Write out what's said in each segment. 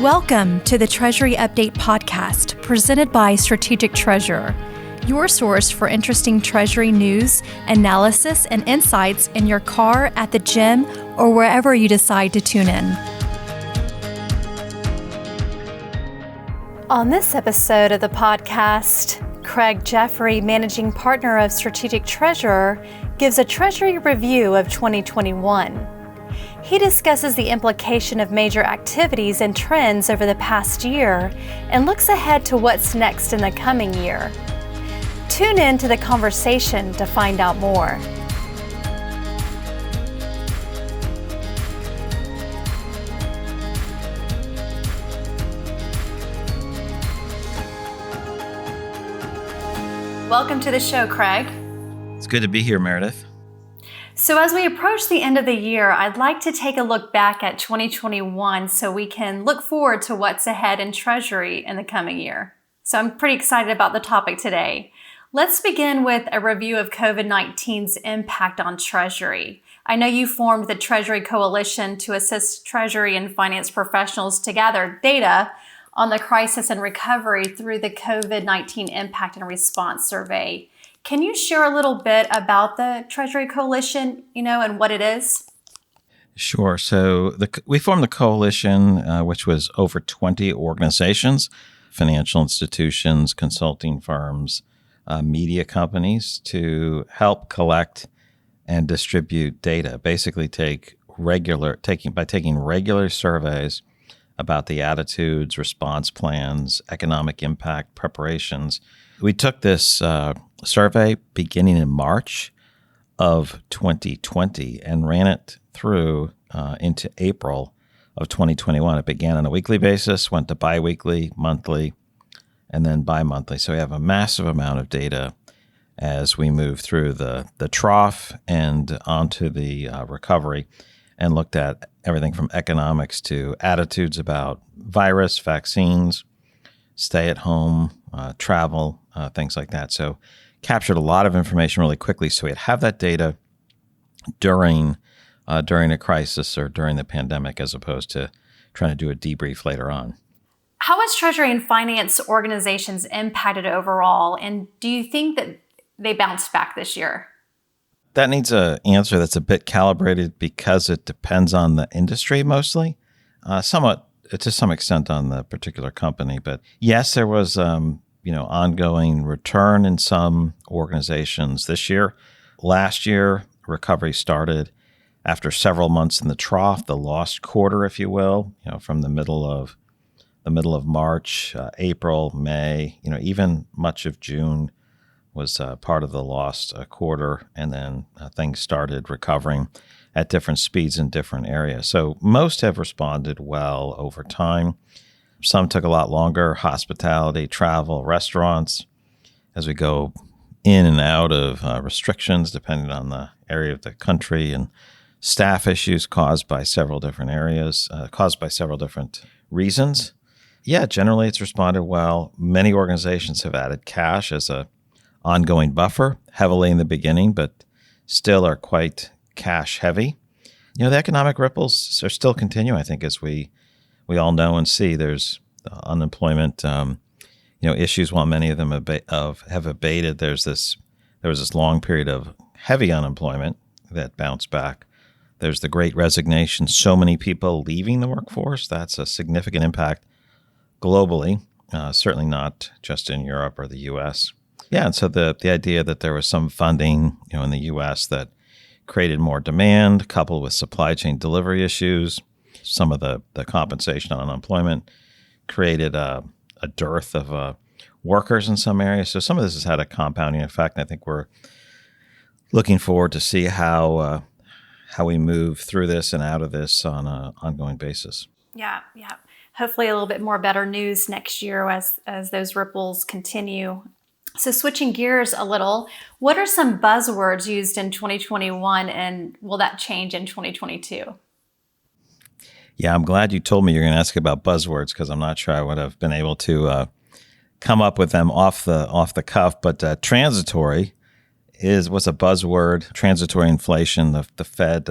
Welcome to the Treasury Update podcast presented by Strategic Treasurer, your source for interesting Treasury news, analysis, and insights in your car, at the gym, or wherever you decide to tune in. On this episode of the podcast, Craig Jeffery, Managing Partner of Strategic Treasurer, gives a Treasury review of 2021. He discusses the implication of major activities and trends over the past year and looks ahead to what's next in the coming year. Tune in to the conversation to find out more. Welcome to the show, Craig. It's good to be here, Meredith. So as we approach the end of the year, I'd like to take a look back at 2021 so we can look forward to what's ahead in Treasury in the coming year. So I'm pretty excited about the topic today. Let's begin with a review of COVID-19's impact on Treasury. I know you formed the Treasury Coalition to assist Treasury and finance professionals to gather data on the crisis and recovery through the COVID-19 Impact and Response Survey. Can you share a little bit about the Treasury Coalition, and what it is? Sure. So we formed the coalition, which was over 20 organizations, financial institutions, consulting firms, media companies, to help collect and distribute data. Basically, taking regular surveys about the attitudes, response plans, economic impact preparations. We took this survey beginning in March of 2020 and ran it through into April of 2021. It began on a weekly basis, went to biweekly, monthly, and then bi-monthly. So we have a massive amount of data as we move through the trough and onto the recovery, and looked at everything from economics to attitudes about virus, vaccines, stay at home, travel, things like that. So captured a lot of information really quickly, so we'd have that data during a crisis or during the pandemic, as opposed to trying to do a debrief later on. How was Treasury and finance organizations impacted overall, and do you think that they bounced back this year? That needs an answer that's a bit calibrated because it depends on the industry mostly, somewhat to some extent on the particular company. But yes, there was ongoing return in some organizations this year. Last year, recovery started after several months in the trough, the lost quarter, if you will, from the middle of March, April, May, even much of June was part of the lost quarter, and then things started recovering at different speeds in different areas. So most have responded well over time. Some took a lot longer: hospitality, travel, restaurants, as we go in and out of restrictions depending on the area of the country, and staff issues caused by several different reasons. Yeah, generally it's responded well. Many organizations have added cash as a ongoing buffer, heavily in the beginning, but still are quite cash heavy. The economic ripples are still continuing, I think, as we all know and see. There's unemployment, issues. While many of them have abated, there was this long period of heavy unemployment that bounced back. There's the Great Resignation. So many people leaving the workforce. That's a significant impact globally, certainly not just in Europe or the U.S. Yeah, and so the idea that there was some funding, in the U.S. that created more demand, coupled with supply chain delivery issues, some of the compensation on unemployment created a dearth of workers in some areas. So some of this has had a compounding effect. And I think we're looking forward to see how we move through this and out of this on an ongoing basis. Yeah. Hopefully a little bit more better news next year as those ripples continue. So switching gears a little, what are some buzzwords used in 2021, and will that change in 2022? Yeah, I'm glad you told me you're going to ask about buzzwords, because I'm not sure I would have been able to come up with them off the cuff. But transitory was a buzzword. Transitory inflation. The Fed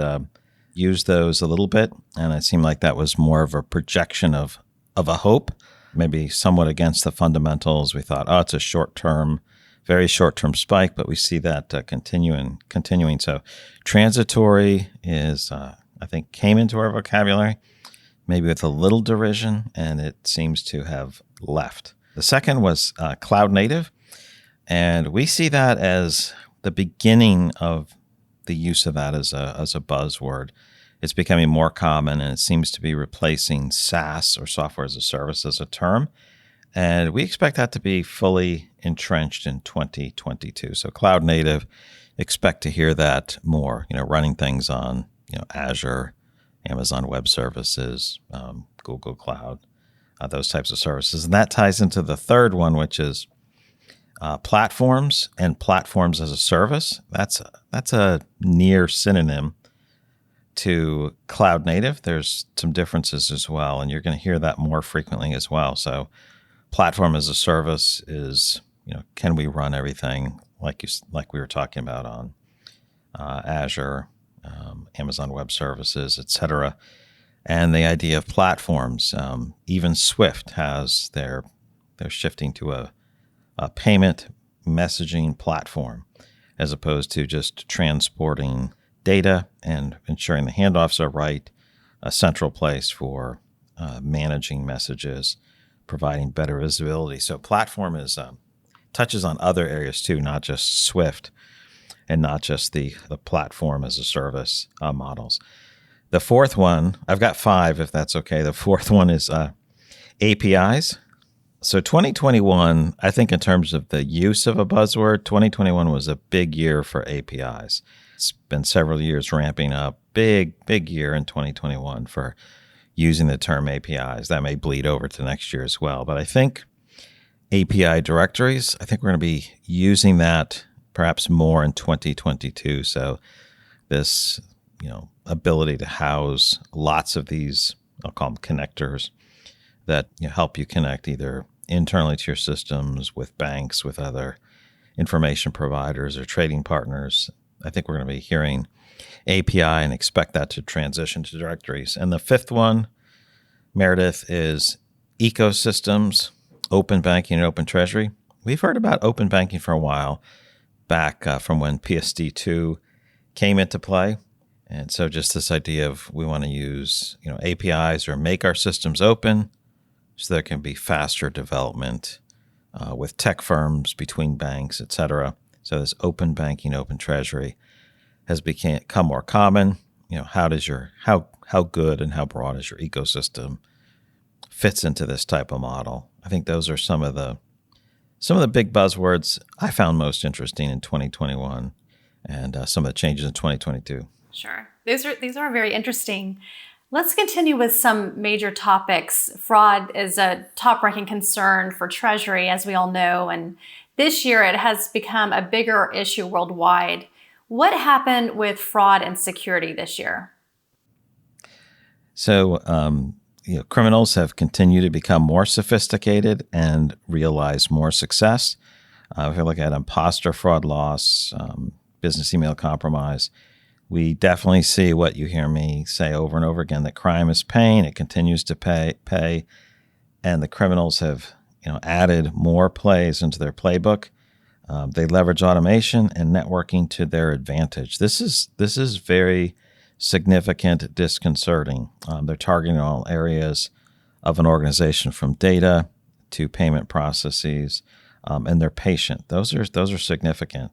used those a little bit, and it seemed like that was more of a projection of of a hope, maybe somewhat against the fundamentals. We thought, oh, it's a short-term, very short-term spike, but we see that continuing. So transitory is, I think, came into our vocabulary, maybe with a little derision, and it seems to have left. The second was cloud native, and we see that as the beginning of the use of that as a buzzword. It's becoming more common, and it seems to be replacing SaaS, or software as a service, as a term. And we expect that to be fully entrenched in 2022. So cloud native, expect to hear that more, running things on, Azure, Amazon Web Services, Google Cloud, those types of services. And that ties into the third one, which is platforms and platforms as a service. That's a near synonym to cloud native. There's some differences as well, and you're going to hear that more frequently as well. So platform as a service is, can we run everything like we were talking about on Azure, Amazon Web Services, et cetera. And the idea of platforms, even Swift has they're shifting to a payment messaging platform as opposed to just transporting data and ensuring the handoffs are right, a central place for managing messages, providing better visibility. So platform is touches on other areas too, not just Swift and not just the platform as a service models. The fourth one, I've got 5 if that's okay. The fourth one is APIs. So 2021, I think in terms of the use of a buzzword, 2021 was a big year for APIs. It's been several years ramping up. Big year in 2021 for using the term APIs. That may bleed over to next year as well. But I think API directories, I think we're going to be using that perhaps more in 2022. So this, ability to house lots of these, I'll call them connectors, that help you connect either internally to your systems, with banks, with other information providers or trading partners. I think we're going to be hearing API and expect that to transition to directories. And the fifth one, Meredith, is ecosystems, open banking and open treasury. We've heard about open banking for a while, back from when PSD2 came into play. And so just this idea of we want to use APIs or make our systems open so there can be faster development with tech firms, between banks, et cetera. So this open banking, open treasury has become more common. How good and how broad is your ecosystem fits into this type of model? I think those are some of the big buzzwords I found most interesting in 2021 and some of the changes in 2022. Sure. These are very interesting. Let's continue with some major topics. Fraud is a top-ranking concern for Treasury, as we all know, and this year it has become a bigger issue worldwide. What happened with fraud and security this year? So, criminals have continued to become more sophisticated and realize more success. If you look at imposter fraud loss, business email compromise, we definitely see what you hear me say over and over again, that crime is pain. It continues to pay. And the criminals have added more plays into their playbook. They leverage automation and networking to their advantage. This is very significant, disconcerting. They're targeting all areas of an organization, from data to payment processes, and they're patient. Those are significant.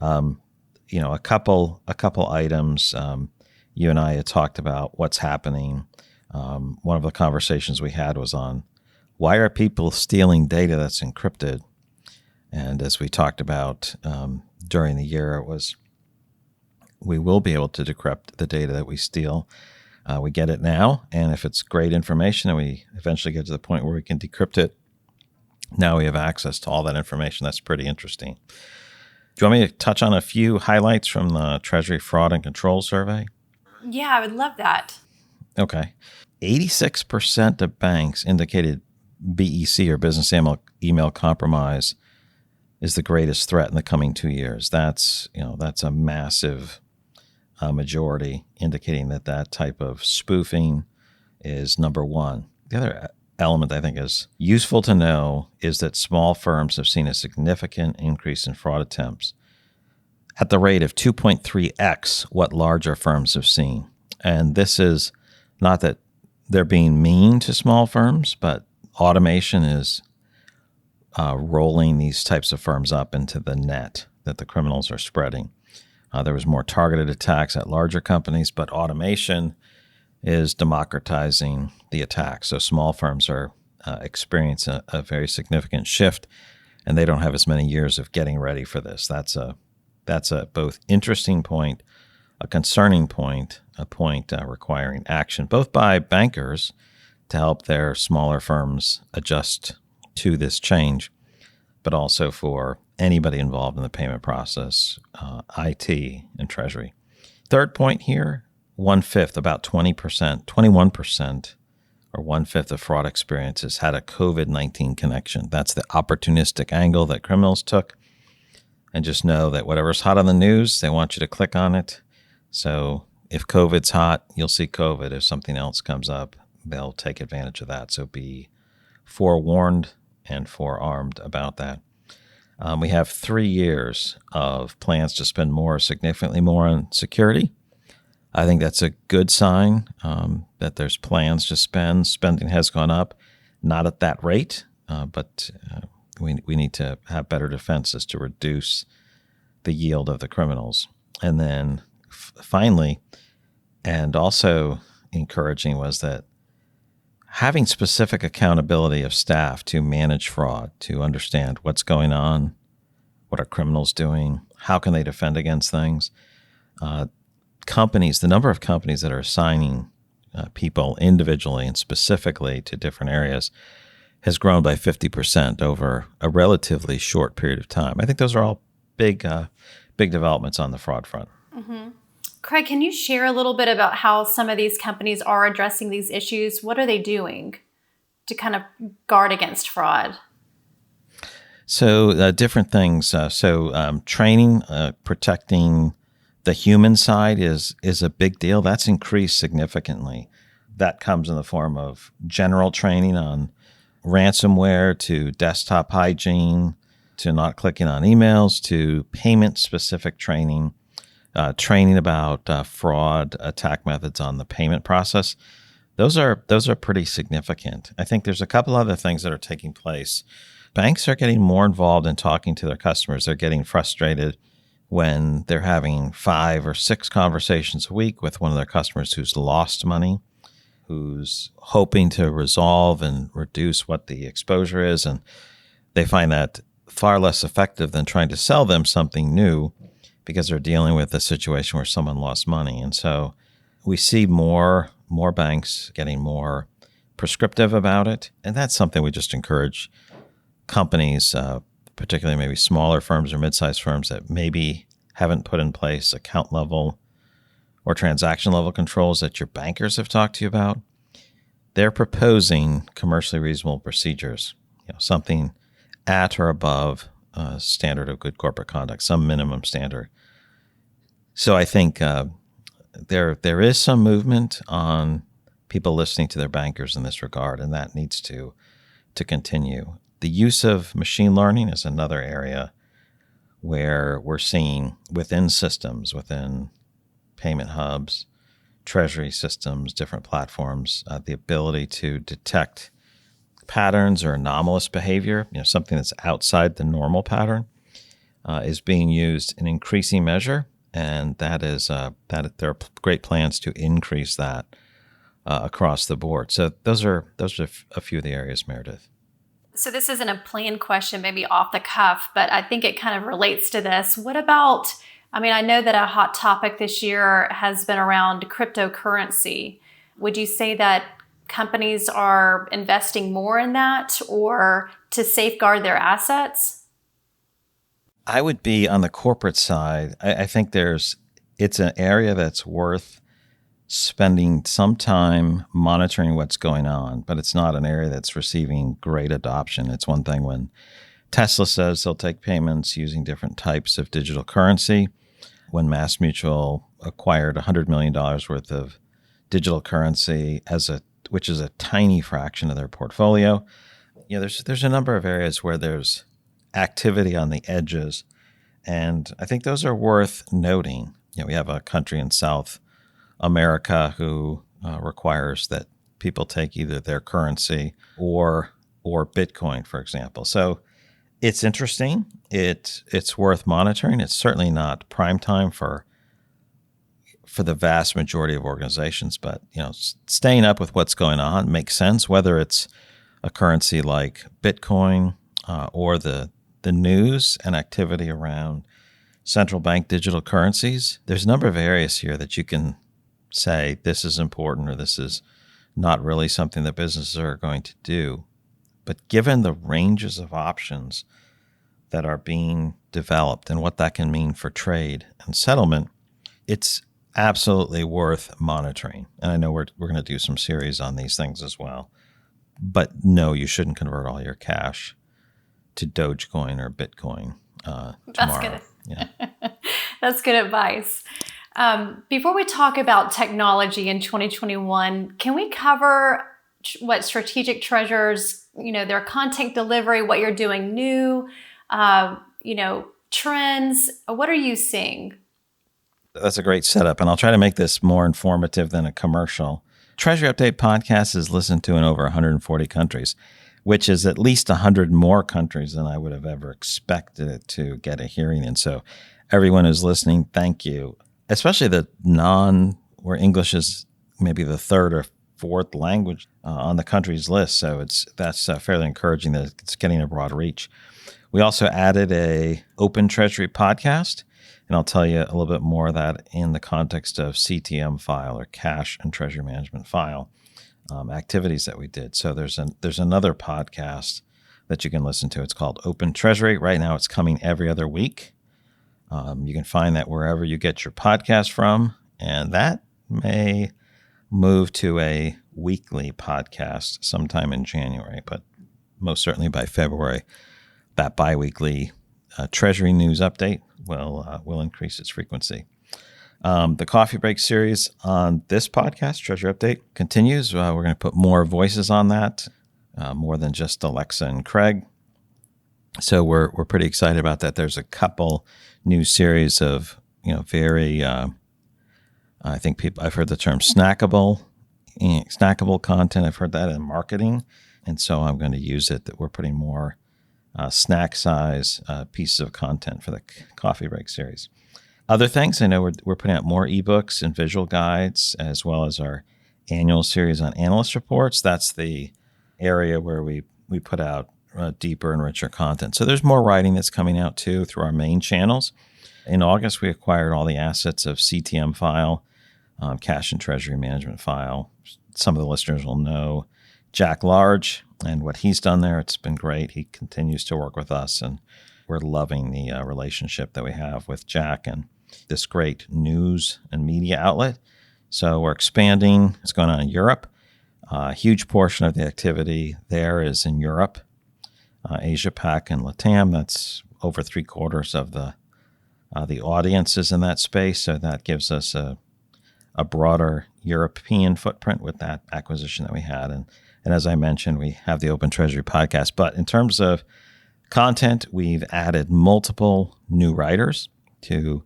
A couple items. You and I had talked about what's happening. One of the conversations we had was on why are people stealing data that's encrypted? And as we talked about during the year, it was we will be able to decrypt the data that we steal. We get it now, and if it's great information and we eventually get to the point where we can decrypt it, now we have access to all that information. That's pretty interesting. Do you want me to touch on a few highlights from the Treasury Fraud and Control Survey? Yeah, I would love that. Okay. 86% of banks indicated BEC, or business email compromise, is the greatest threat in the coming 2 years. That's a massive majority indicating that type of spoofing is number one. The other element I think is useful to know is that small firms have seen a significant increase in fraud attempts at the rate of 2.3x what larger firms have seen. And this is not that they're being mean to small firms, but automation is rolling these types of firms up into the net that the criminals are spreading. There was more targeted attacks at larger companies, but automation is democratizing the attack. So small firms are experiencing a very significant shift, and they don't have as many years of getting ready for this. That's a both interesting point, a concerning point, a point requiring action, both by bankers to help their smaller firms adjust to this change, but also for anybody involved in the payment process, IT, and Treasury. Third point here, 1/5, about 20%, 21%, or 1/5 of fraud experiences had a COVID-19 connection. That's the opportunistic angle that criminals took. And just know that whatever's hot on the news, they want you to click on it. So if COVID's hot, you'll see COVID. If something else comes up, they'll take advantage of that. So be forewarned and forearmed about that. We have 3 years of plans to spend significantly more on security. I think that's a good sign that there's plans to spend. Spending has gone up, not at that rate, but we need to have better defenses to reduce the yield of the criminals. And then finally, and also encouraging, was that having specific accountability of staff to manage fraud, to understand what's going on, what are criminals doing, how can they defend against things. Companies, the number of companies that are assigning people individually and specifically to different areas has grown by 50% over a relatively short period of time. I think those are all big developments on the fraud front. Mm-hmm. Craig, can you share a little bit about how some of these companies are addressing these issues? What are they doing to kind of guard against fraud? So different things. Training, protecting the human side is a big deal. That's increased significantly. That comes in the form of general training on ransomware, to desktop hygiene, to not clicking on emails, to payment-specific training, training about fraud attack methods on the payment process. Those are pretty significant. I think there's a couple other things that are taking place. Banks are getting more involved in talking to their customers. They're getting frustrated when they're having 5 or 6 conversations a week with one of their customers who's lost money, who's hoping to resolve and reduce what the exposure is. And they find that far less effective than trying to sell them something new, because they're dealing with a situation where someone lost money. And so we see more banks getting more prescriptive about it. And that's something we just encourage companies, particularly maybe smaller firms or mid-sized firms that maybe haven't put in place account level or transaction level controls that your bankers have talked to you about. They're proposing commercially reasonable procedures, something at or above standard of good corporate conduct, some minimum standard. So I think there is some movement on people listening to their bankers in this regard, and that needs to continue. The use of machine learning is another area where we're seeing within systems, within payment hubs, treasury systems, different platforms, the ability to detect patterns or anomalous behavior, something that's outside the normal pattern, is being used in increasing measure, and that is that there are great plans to increase that across the board. So those are a few of the areas, Meredith. So this isn't a planned question, maybe off the cuff, but I think it kind of relates to this. What about, I know that a hot topic this year has been around cryptocurrency. Would you say that companies are investing more in that or to safeguard their assets? I would be on the corporate side. I think it's an area that's worth spending some time monitoring what's going on, but it's not an area that's receiving great adoption. It's one thing when Tesla says they'll take payments using different types of digital currency. When MassMutual acquired $100 million worth of digital currency as a which is a tiny fraction of their portfolio. There's a number of areas where there's activity on the edges, and I think those are worth noting. We have a country in South America who requires that people take either their currency or Bitcoin, for example. So it's interesting. It's worth monitoring. It's certainly not prime time for the vast majority of organizations, but staying up with what's going on makes sense. Whether it's a currency like Bitcoin or the news and activity around central bank digital currencies, there's a number of areas here that you can say this is important or this is not really something that businesses are going to do. But given the ranges of options that are being developed and what that can mean for trade and settlement, it's absolutely worth monitoring. And I know we're going to do some series on these things as well. But no, you shouldn't convert all your cash to Dogecoin or Bitcoin tomorrow. That's good. Yeah. That's good advice. Before we talk about technology in 2021, can we cover what strategic treasures, their content delivery, what you're doing new, trends? What are you seeing? That's a great setup, and I'll try to make this more informative than a commercial. Treasury Update podcast is listened to in over 140 countries, which is at least 100 more countries than I would have ever expected it to get a hearing in. So everyone who's listening, thank you. Especially where English is maybe the third or fourth language on the country's list. So that's fairly encouraging that it's getting a broad reach. We also added a Open Treasury podcast, and I'll tell you a little bit more of that in the context of CTM file or cash and treasury management file activities that we did. So there's another podcast that you can listen to. It's called Open Treasury. Right now it's coming every other week. You can find that wherever you get your podcast from, and that may move to a weekly podcast sometime in January, but most certainly by February, that biweekly Treasury news update will increase its frequency. The Coffee Break series on this podcast, Treasury Update, continues. We're going to put more voices on that, more than just Alexa and Craig. So we're pretty excited about that. There's a couple new series of very I think I've heard the term snackable content. I've heard that in marketing, and so I'm going to use it. That we're putting more snack size pieces of content for the Coffee Break series. Other things, I know we're putting out more ebooks and visual guides, as well as our annual series on analyst reports. That's the area where we put out deeper and richer content. So there's more writing that's coming out too through our main channels. In August, we acquired all the assets of CTM file, cash and treasury management file. Some of the listeners will know Jack Large and what he's done there. It's been great. He continues to work with us, and we're loving the relationship that we have with Jack and this great news and media outlet. So we're expanding. It's going on in Europe. A huge portion of the activity there is in Europe, Asia Pac and LATAM. That's over 3/4 of the audience is in that space. So that gives us a broader European footprint with that acquisition that we had. And as I mentioned, we have the Open Treasury podcast. But in terms of content, we've added multiple new writers to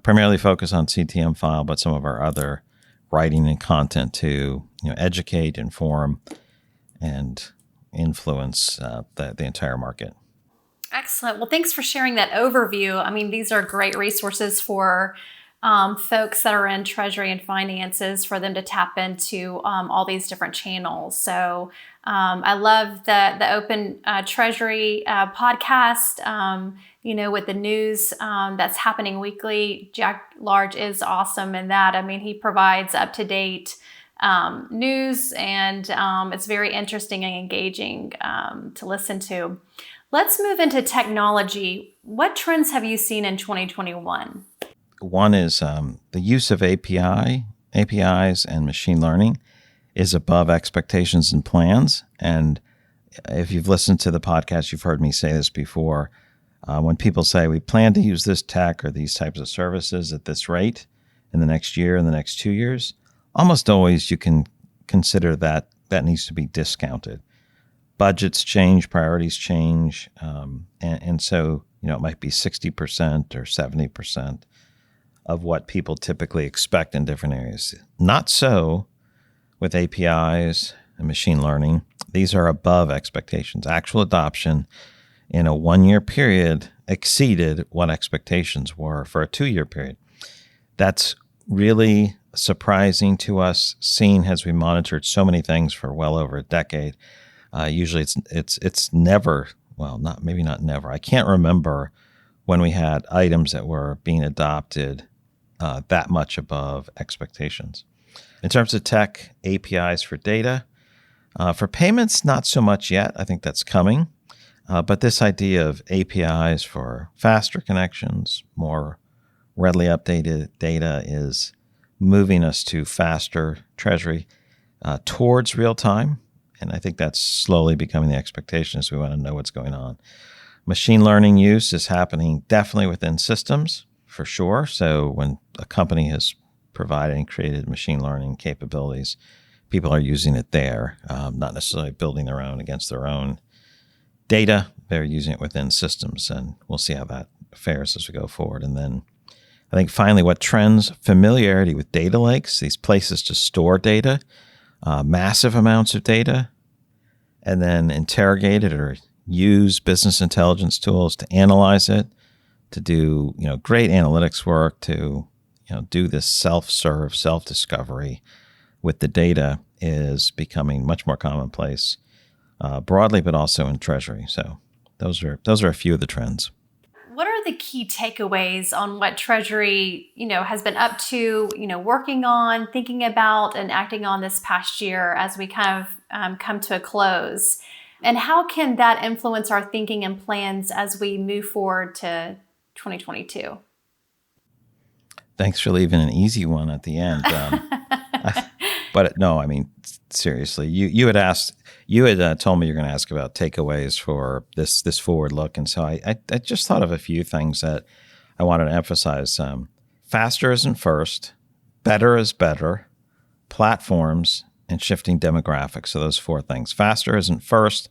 primarily focus on CTM file, but some of our other writing and content to educate, inform, and influence the entire market. Excellent. Well, thanks for sharing that overview. I mean, these are great resources for folks that are in treasury and finances, for them to tap into all these different channels. So I love the Open Treasury podcast, with the news that's happening weekly. Jack Large is awesome in that. I mean, he provides up-to-date news, and it's very interesting and engaging to listen to. Let's move into technology. What trends have you seen in 2021? One is the use of APIs and machine learning is above expectations and plans. And if you've listened to the podcast, you've heard me say this before. When people say we plan to use this tech or these types of services at this rate in the next year, in the next 2 years, almost always you can consider that needs to be discounted. Budgets change, priorities change, and so it might be 60% or 70% of what people typically expect in different areas. Not so with APIs and machine learning. These are above expectations. Actual adoption in a 1-year period exceeded what expectations were for a 2-year period. That's really surprising to us, seeing as we monitored so many things for well over a decade. Usually it's never, well, maybe not never. I can't remember when we had items that were being adopted that much above expectations. In terms of tech, APIs for data. For payments, not so much yet. I think that's coming. But this idea of APIs for faster connections, more readily updated data is moving us to faster Treasury towards real time. And I think that's slowly becoming the expectation as we want to know what's going on. Machine learning use is happening definitely within systems, for sure. So when a company has provided and created machine learning capabilities, people are using it there, not necessarily building their own against their own data. They're using it within systems, and we'll see how that fares as we go forward. And then I think finally what trends, familiarity with data lakes, these places to store data, massive amounts of data, and then interrogate it or use business intelligence tools to analyze it, to do great analytics work, to do this self-serve, self-discovery with the data is becoming much more commonplace broadly, but also in Treasury. So those are a few of the trends. What are the key takeaways on what Treasury, has been up to, working on, thinking about, and acting on this past year as we kind of come to a close? And how can that influence our thinking and plans as we move forward to 2022? Thanks for leaving an easy one at the end. But no, I mean, seriously, you had asked, told me you're going to ask about takeaways for this forward look. And so I just thought of a few things that I wanted to emphasize. Faster isn't first, better is better, platforms, and shifting demographics. So those 4 things. Faster isn't first,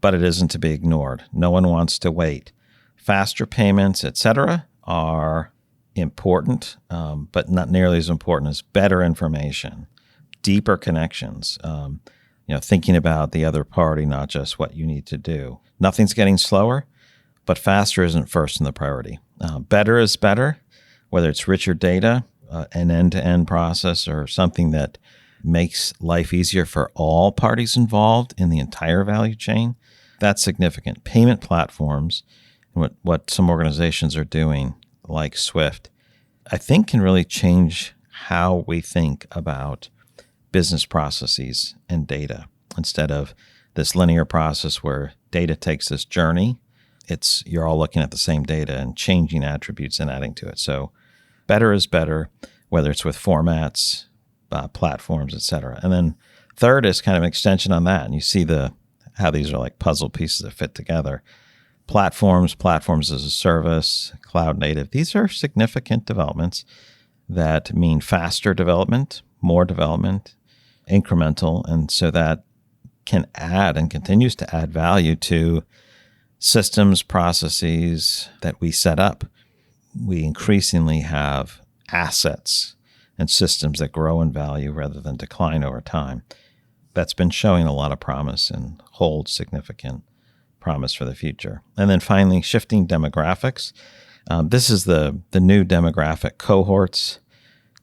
but it isn't to be ignored. No one wants to wait. Faster payments, et cetera, are important, but not nearly as important as better information, deeper connections, thinking about the other party, not just what you need to do. Nothing's getting slower, but faster isn't first in the priority. Better is better, whether it's richer data, an end-to-end process, or something that makes life easier for all parties involved in the entire value chain. That's significant. Payment platforms, what some organizations are doing, like Swift, I think can really change how we think about business processes and data. Instead of this linear process where data takes this journey, you're all looking at the same data and changing attributes and adding to it. So better is better, whether it's with formats, platforms, et cetera. And then third is kind of an extension on that. And you see how these are like puzzle pieces that fit together. Platforms as a service, cloud native. These are significant developments that mean faster development, more development, incremental. And so that can add and continues to add value to systems, processes that we set up. We increasingly have assets and systems that grow in value rather than decline over time. That's been showing a lot of promise and holds significant promise for the future. And then finally, shifting demographics. This is the new demographic cohorts,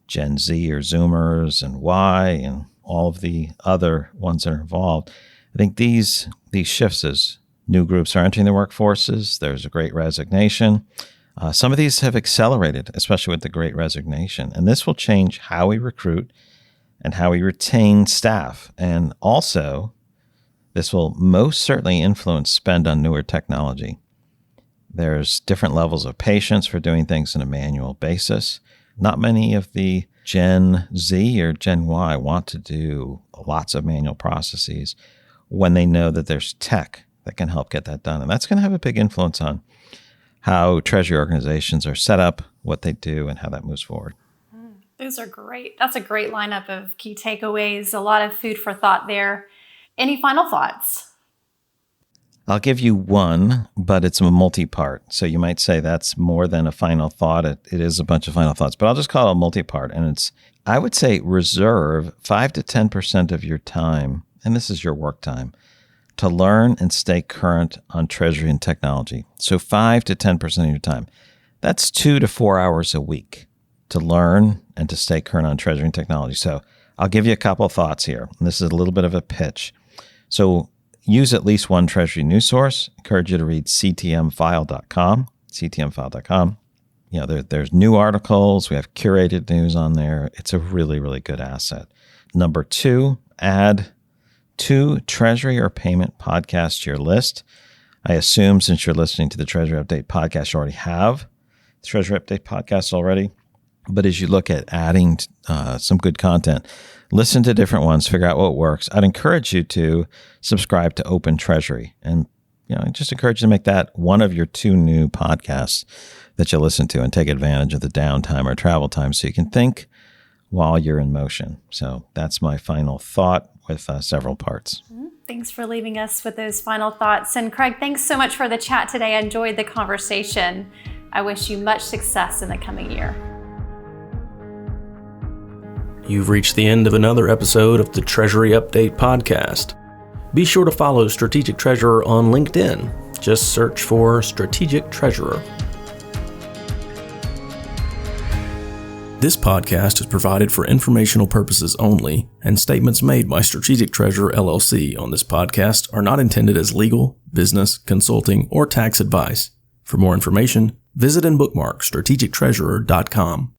Gen Z or Zoomers and Y and all of the other ones that are involved. I think these shifts as new groups are entering the workforces, there's a great resignation. Some of these have accelerated, especially with the great resignation. And this will change how we recruit and how we retain staff. And also, this will most certainly influence spend on newer technology. There's different levels of patience for doing things on a manual basis. Not many of the Gen Z or Gen Y want to do lots of manual processes when they know that there's tech that can help get that done. And that's going to have a big influence on how Treasury organizations are set up, what they do, and how that moves forward. Those are great. That's a great lineup of key takeaways. A lot of food for thought there. Any final thoughts? I'll give you one, but it's a multi-part. So you might say that's more than a final thought. It is a bunch of final thoughts, but I'll just call it a multi-part. And I would say reserve 5 to 10% of your time, and this is your work time, to learn and stay current on Treasury and technology. So 5 to 10% of your time. That's 2 to 4 hours a week to learn and to stay current on Treasury and technology. So I'll give you a couple of thoughts here. And this is a little bit of a pitch. So use at least one Treasury news source. Encourage you to read ctmfile.com, ctmfile.com. There's new articles. We have curated news on there. It's a really, really good asset. Number 2, add 2 Treasury or payment podcasts to your list. I assume since you're listening to the Treasury Update podcast, you already have the Treasury Update podcast already. But as you look at adding some good content, listen to different ones, figure out what works. I'd encourage you to subscribe to Open Treasury, and I just encourage you to make that one of your 2 new podcasts that you listen to and take advantage of the downtime or travel time so you can think while you're in motion. So that's my final thought with several parts. Thanks for leaving us with those final thoughts. And Craig, thanks so much for the chat today. I enjoyed the conversation. I wish you much success in the coming year. You've reached the end of another episode of the Treasury Update podcast. Be sure to follow Strategic Treasurer on LinkedIn. Just search for Strategic Treasurer. This podcast is provided for informational purposes only, and statements made by Strategic Treasurer LLC on this podcast are not intended as legal, business, consulting, or tax advice. For more information, visit and bookmark strategictreasurer.com.